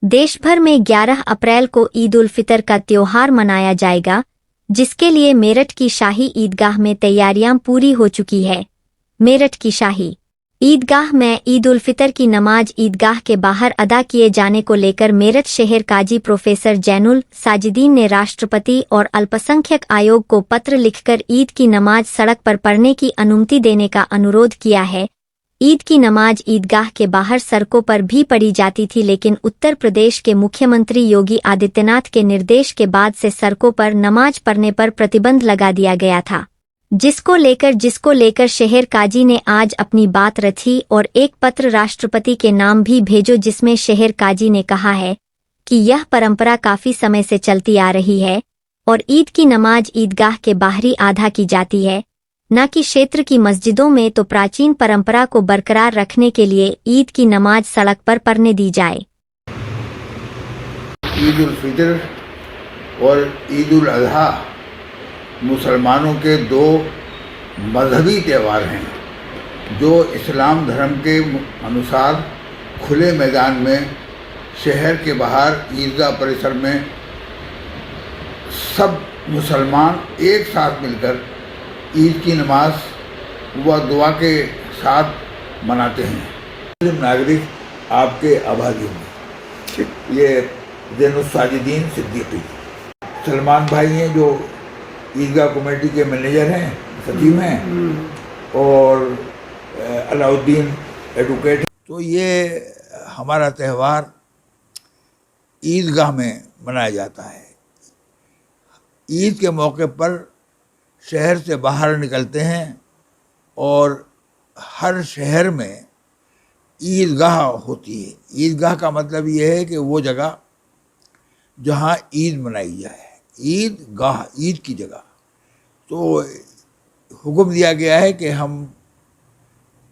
देश भर में 11 अप्रैल को ईद उल फितर का त्योहार मनाया जाएगा, जिसके लिए मेरठ की शाही ईदगाह में तैयारियां पूरी हो चुकी है। मेरठ की शाही ईदगाह में ईद उल फितर की नमाज ईदगाह के बाहर अदा किए जाने को लेकर मेरठ शहर काजी प्रोफेसर जैनुल साजिदीन ने राष्ट्रपति और अल्पसंख्यक आयोग को पत्र लिखकर ईद की नमाज सड़क पर पढ़ने की अनुमति देने का अनुरोध किया है। ईद की नमाज ईदगाह के बाहर सड़कों पर भी पढ़ी जाती थी, लेकिन उत्तर प्रदेश के मुख्यमंत्री योगी आदित्यनाथ के निर्देश के बाद से सड़कों पर नमाज पढ़ने पर प्रतिबंध लगा दिया गया था, जिसको लेकर शहर काजी ने आज अपनी बात रखी और एक पत्र राष्ट्रपति के नाम भी भेजो, जिसमें शहर काजी ने कहा है कि यह परंपरा काफी समय से चलती आ रही है और ईद की नमाज ईदगाह के बाहरी आधा की जाती है, न कि क्षेत्र की मस्जिदों में। तो प्राचीन परंपरा को बरकरार रखने के लिए ईद की नमाज सड़क पर पढ़ने दी जाए। ईद उल फितर और ईद उल अजहा मुसलमानों के दो मजहबी त्यौहार हैं जो इस्लाम धर्म के अनुसार खुले मैदान में शहर के बाहर ईदगाह परिसर में सब मुसलमान एक साथ मिलकर ईद की नमाज व दुआ के साथ मनाते हैं। मुस्लिम नागरिक आपके आभारी होंगे। ये जैनुल साजिदीन सिद्दीकी सलमान भाई हैं जो ईदगाह कमेटी के मैनेजर हैं, सचिव हैं, और अलाउद्दीन एडवोकेट। तो ये हमारा त्यौहार ईदगाह में मनाया जाता है। ईद के मौके पर शहर से बाहर निकलते हैं और हर शहर में ईदगाह होती है। ईदगाह का मतलब ये है कि वो जगह जहाँ ईद मनाई जाए, ईदगाह, ईद की जगह। तो हुक्म दिया गया है कि हम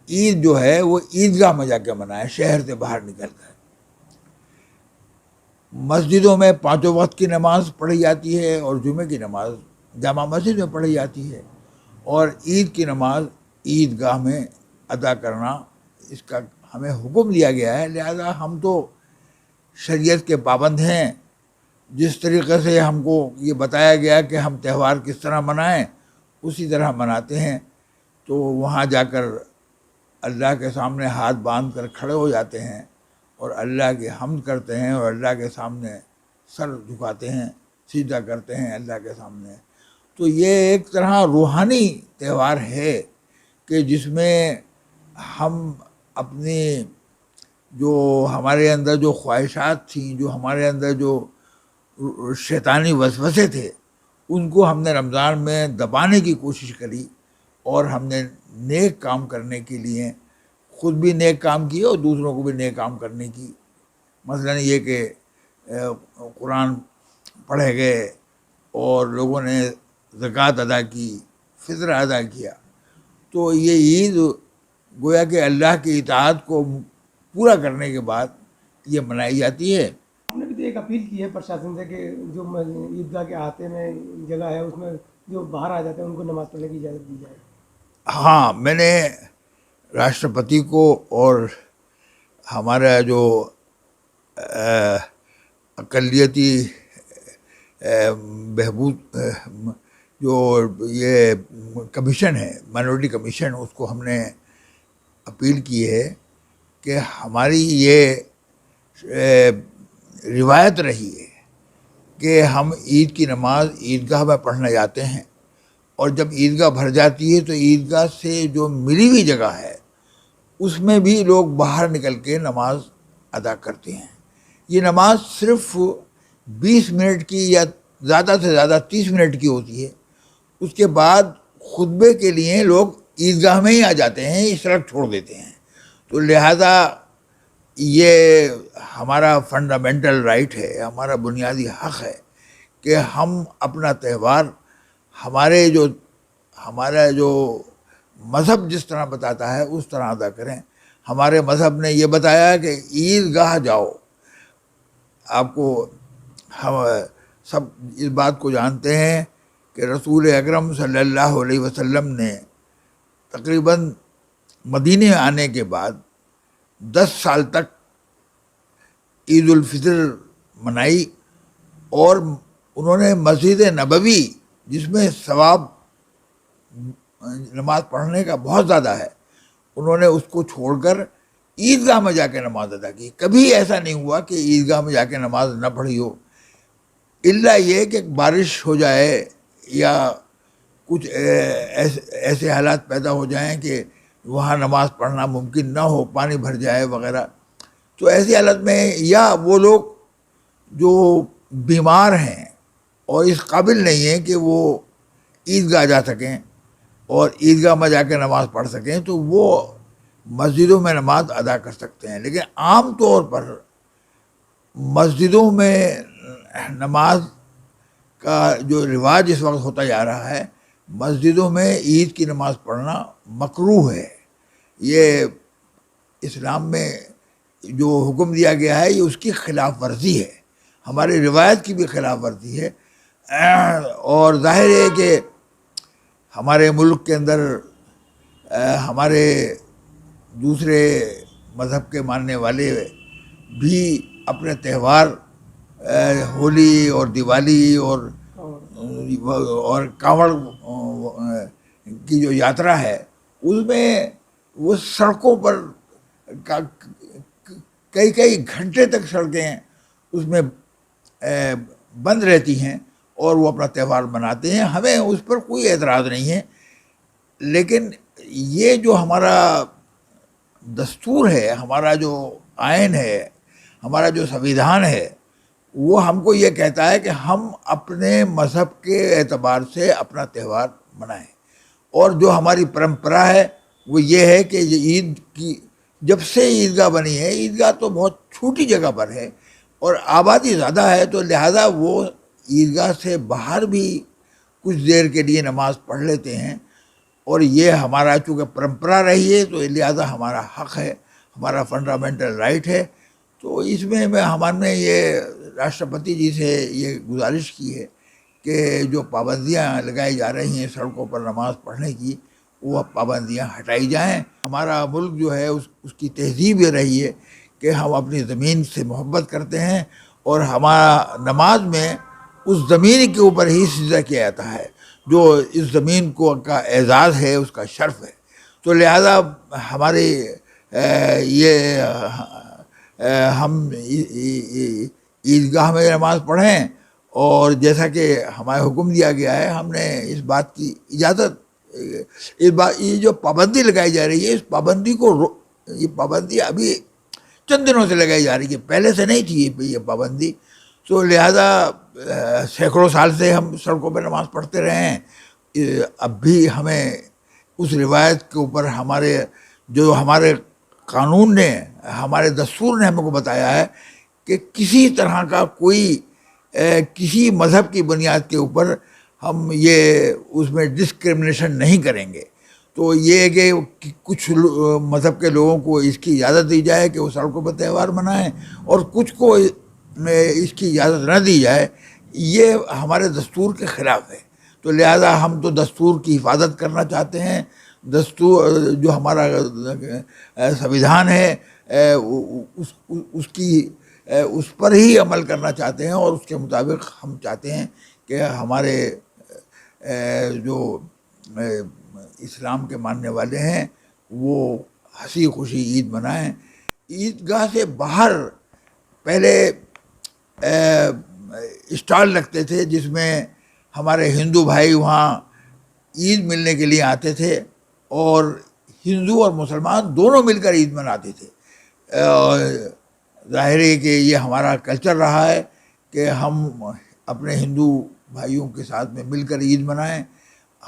ईद जो है वो ईदगाह में जाकर मनाएं, शहर से बाहर निकल कर। मस्जिदों में पांचों वक्त की नमाज पढ़ी जाती है और जुमे की नमाज जामा मस्जिद में पढ़ी जाती है, और ईद की नमाज ईदगाह में अदा करना इसका हमें हुक्म दिया गया है। लिहाजा हम तो शरीयत के पाबंद हैं। जिस तरीक़े से हमको ये बताया गया कि हम त्यौहार किस तरह मनाएं, उसी तरह मनाते हैं। तो वहाँ जाकर अल्लाह के सामने हाथ बांध कर खड़े हो जाते हैं और अल्लाह की हम्द करते हैं और अल्लाह के सामने सर झुकाते हैं, सीधा करते हैं अल्लाह के सामने। तो ये एक तरह रूहानी त्यौहार है कि जिसमें हम अपनी जो हमारे अंदर जो ख्वाहिशात थीं, जो हमारे अंदर जो शैतानी वसवसे थे, उनको हमने रमज़ान में दबाने की कोशिश करी और हमने नेक काम करने के लिए ख़ुद भी नेक काम किए और दूसरों को भी नेक काम करने की। मसलन ये कि कुरान पढ़े गए और लोगों ने ज़कात अदा की, फ़ित्र अदा किया। तो ये ईद गोया कि अल्लाह की इताअत को पूरा करने के बाद ये मनाई जाती है। आपने भी तो एक अपील की है प्रशासन से कि जो ईदगाह के अहाते में जगह है उसमें जो बाहर आ जाते हैं उनको नमाज़ पढ़ने की इजाज़त दी जाए। हाँ, मैंने राष्ट्रपति को और हमारा जो अक़लियती बहबूद जो ये कमीशन है, माइनॉरिटी कमीशन, उसको हमने अपील की है कि हमारी ये रिवायत रही है कि हम ईद की नमाज ईदगाह में पढ़ने जाते हैं और जब ईदगाह भर जाती है तो ईदगाह से जो मिली हुई जगह है उसमें भी लोग बाहर निकल के नमाज अदा करते हैं। ये नमाज सिर्फ 20 मिनट की या ज़्यादा से ज़्यादा 30 मिनट की होती है। उसके बाद खुतबे के लिए लोग ईदगाह में ही आ जाते हैं, इस सड़क छोड़ देते हैं। तो लिहाजा ये हमारा फंडामेंटल राइट है, हमारा बुनियादी हक़ है कि हम अपना त्यौहार हमारा जो मज़हब जिस तरह बताता है उस तरह अदा करें। हमारे मज़हब ने ये बताया कि ईदगाह जाओ। आपको हम सब इस बात को जानते हैं कि रसूल अकरम सल्लल्लाहु अलैहि वसल्लम ने तकरीबन मदीने आने के बाद 10 साल तक عید الفطر منائی، اور انہوں نے مسجد نبوی جس میں ثواب نماز پڑھنے کا بہت زیادہ ہے، انہوں نے اس کو چھوڑ کر عیدگاہ میں جا کے نماز ادا کی۔ کبھی ایسا نہیں ہوا کہ عیدگاہ میں جا کے نماز نہ پڑھی ہو، الا یہ کہ بارش ہو جائے یا کچھ ایسے حالات پیدا ہو جائیں کہ وہاں نماز پڑھنا ممکن نہ ہو، پانی بھر جائے وغیرہ، تو ایسی حالت میں یا وہ لوگ جو بیمار ہیں اور اس قابل نہیں ہیں کہ وہ عیدگاہ جا سکیں اور عیدگاہ میں جا کے نماز پڑھ سکیں، تو وہ مسجدوں میں نماز ادا کر سکتے ہیں۔ لیکن عام طور پر مسجدوں میں نماز کا جو رواج اس وقت ہوتا جا رہا ہے، مسجدوں میں عید کی نماز پڑھنا مکروہ ہے۔ یہ اسلام میں جو حکم دیا گیا ہے یہ اس کی خلاف ورزی ہے، ہماری روایت کی بھی خلاف ورزی ہے۔ اور ظاہر ہے کہ ہمارے ملک کے اندر ہمارے دوسرے مذہب کے ماننے والے بھی اپنے تہوار ہولی اور دیوالی اور کانوڑ کی جو یاترا ہے اس میں وہ سڑکوں پر کئی گھنٹے تک سڑکیں اس میں بند رہتی ہیں اور وہ اپنا تہوار مناتے ہیں۔ ہمیں اس پر کوئی اعتراض نہیں ہے، لیکن یہ جو ہمارا دستور ہے، ہمارا جو آئین ہے، ہمارا جو سنویدھان ہے، وہ ہم کو یہ کہتا ہے کہ ہم اپنے مذہب کے اعتبار سے اپنا تہوار منائیں، اور جو ہماری پرمپرا ہے وہ یہ ہے کہ یہ عید کی جب سے عیدگاہ بنی ہے، عیدگاہ تو بہت چھوٹی جگہ پر ہے اور آبادی زیادہ ہے، تو لہٰذا وہ عیدگاہ سے باہر بھی کچھ دیر کے لیے نماز پڑھ لیتے ہیں، اور یہ ہمارا چونکہ پرمپرا رہی ہے تو لہٰذا ہمارا حق ہے، ہمارا فنڈامنٹل رائٹ ہے۔ تو اس میں ہم نے یہ راشٹرپتی جی سے یہ گزارش کی ہے کہ جو پابندیاں لگائی جا رہی ہیں سڑکوں پر نماز پڑھنے کی، وہ پابندیاں ہٹائی جائیں۔ ہمارا ملک جو ہے اس کی تہذیب یہ رہی ہے کہ ہم اپنی زمین سے محبت کرتے ہیں، اور ہمارا نماز میں اس زمین کے اوپر ہی سجدہ کیا جاتا ہے جو اس زمین کو کا اعزاز ہے، اس کا شرف ہے۔ تو لہذا ہمارے یہ ہم عیدگاہ میں نماز پڑھیں، اور جیسا کہ ہمارے حکم دیا گیا ہے، ہم نے اس بات کی اجازت، یہ جو پابندی لگائی جا رہی ہے، اس پابندی کو یہ پابندی ابھی چند دنوں سے لگائی جا رہی ہے، پہلے سے نہیں تھی یہ پابندی۔ تو لہذا سینکڑوں سال سے ہم سڑکوں پہ نماز پڑھتے رہے ہیں، اب بھی ہمیں اس روایت کے اوپر ہمارے قانون نے، ہمارے دستور نے ہم کو بتایا ہے کہ کسی طرح کا کوئی کسی مذہب کی بنیاد کے اوپر ہم یہ اس میں ڈسکرمنیشن نہیں کریں گے۔ تو یہ کہ کچھ مذہب کے لوگوں کو اس کی اجازت دی جائے کہ وہ سڑکوں پر تہوار منائیں، اور کچھ کو اس کی اجازت نہ دی جائے، یہ ہمارے دستور کے خلاف ہے۔ تو لہذا ہم تو دستور کی حفاظت کرنا چاہتے ہیں، دستور جو ہمارا سنویدھان ہے اس پر ہی عمل کرنا چاہتے ہیں، اور اس کے مطابق ہم چاہتے ہیں کہ ہمارے جو اسلام کے ماننے والے ہیں وہ ہنسی خوشی عید منائیں۔ عیدگاہ سے باہر پہلے اسٹال لگتے تھے جس میں ہمارے ہندو بھائی وہاں عید ملنے کے لیے آتے تھے، اور ہندو اور مسلمان دونوں مل کر عید مناتے تھے۔ ظاہر ہے کہ یہ ہمارا کلچر رہا ہے کہ ہم اپنے ہندو بھائیوں کے ساتھ میں مل کر عید منائیں،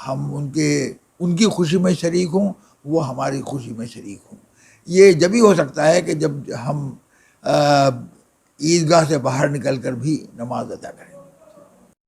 ہم ان کی خوشی میں شریک ہوں، وہ ہماری خوشی میں شریک ہوں۔ یہ جبھی ہو سکتا ہے کہ جب ہم عیدگاہ سے باہر نکل کر بھی نماز ادا کریں۔